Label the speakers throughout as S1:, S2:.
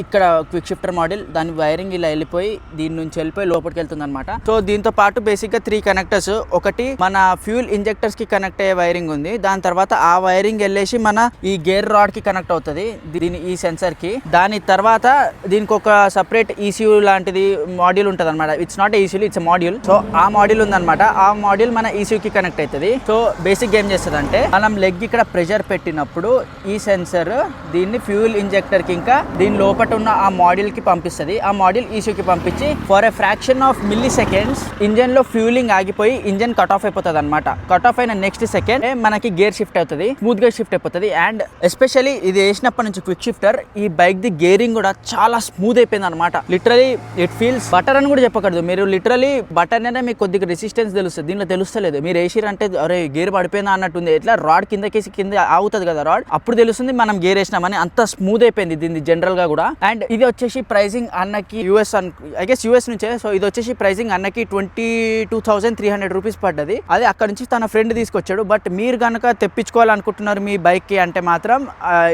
S1: ఇక్కడ quick shifter model, దాని wiring ఇలా వెళ్ళిపోయి దీని నుంచి వెళ్ళిపోయి లోపలికి వెళ్తుంది అనమాట. సో దీంతో పాటు బేసిక్ గా 3 కనెక్టర్స్, ఒకటి మన ఫ్యూల్ ఇంజెక్టర్స్ కి కనెక్ట్ అయ్యే వైరింగ్ ఉంది, దాని తర్వాత ఆ వైరింగ్ వెళ్ళేసి మన ఈ గేర్ రాడ్ కి కనెక్ట్ అవుతుంది దీని ఈ సెన్సర్ కి. దాని తర్వాత దీనికి ఒక సపరేట్ ECU లాంటిది మాడ్యూల్ ఉంటుంది అనమాట. It's not ECU, it's module. So ఆ మాడ్యూల్ ఉందన్నమాట. ఆ మాడ్యూల్ మన ECU కి కనెక్ట్ అవుతుంది. సో బేసిక్ ఏం చేస్తుంది అంటే మనం లెగ్ ఇక్కడ ప్రెషర్ పెట్టినప్పుడు ఈ సెన్సర్ దీన్ని ఫ్యూల్ ఇంజెక్టర్ కి ఇంకా దీని లోపల ఉన్న ఆ మాడ్యూల్ కి పంపిస్తుంది. ఆ మాడ్యూల్ ECU కి పంపించి for a fraction of milli seconds engine లో ఫ్యూలింగ్ ఆగిపోయి ఇంజన్ కట్ ఆఫ్ అయిపోతుంది అనమాట. కట్ ఆఫ్ అయిన నెక్స్ట్ సెకండ్ మనకి గేర్ షిఫ్ట్ అవుతుంది, స్మూత్ గా షిఫ్ట్ అయిపోతుంది. అండ్ ఎస్పెషల్లీ ఇది వేసినప్పటి నుంచి క్విక్ షిఫ్టర్ ఈ బైక్ ది గేరింగ్ కూడా చాలా స్మూత్ అయిపోయింది అనమాట. లిటరలీ ఇట్ ఫీల్స్ బటర్ అని కూడా చెప్పకూడదు. మీరు లిటరలీ బటర్ అనే మీకు కొద్దిగా రెసిస్టెన్స్ తెలుస్తుంది, దీంట్లో తెలుస్తలేదు. మీరు వేసిరంటే అరే గేర్ పడిపోయిందా అన్నట్టుంది. ఎట్లా రాడ్ కిందకేసి కింద ఆగుతుంది కదా రాడ్, అప్పుడు తెలుస్తుంది మనం గేర్ వేసినామని. అంత స్మూత్ అయిపోయింది దీన్ని జనరల్ గా కూడా. అండ్ ఇది వచ్చేసి ప్రైసింగ్ అన్నకి యూఎస్ నుంచే. సో ఇది వచ్చేసి ప్రైసింగ్ అన్నకి 22,300 రూపీస్ పడ్డది. అది అక్కడ నుంచి తన ఫ్రెండ్ తీసుకొచ్చాడు. బట్ మీరు కనుక తెప్పించుకోవాలనుకుంటున్నారు మీ బైక్ కి అంటే మాత్రం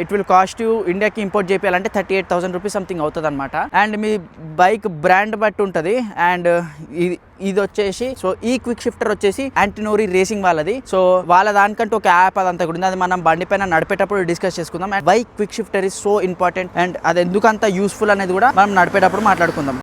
S1: ఇట్ విల్ కాస్ట్ యూ, ఇండియాకి ఇంపోర్ట్ చేయాలంటే 38,000 రూపీస్ సంథింగ్ అవుతుంది అనమాట. అండ్ మీ బైక్ బ్రాండ్ బట్టి ఉంటుంది. అండ్ ఇది వచ్చేసి సో ఈ క్విక్ షిఫ్టర్ వచ్చేసి యాంటినోరీ రేసింగ్ వాళ్ళది. సో వాళ్ళ దానికంటే ఒక యాప్ అదంతా కూడా ఉంది, అది మనం బండి పైన నడిపేటప్పుడు డిస్కస్ చేసుకుందాం. And bike quick shifter is so important and అది ఎందుకంత యూస్ఫుల్ అనేది కూడా మనం నడిపేటప్పుడు మాట్లాడుకుందాం.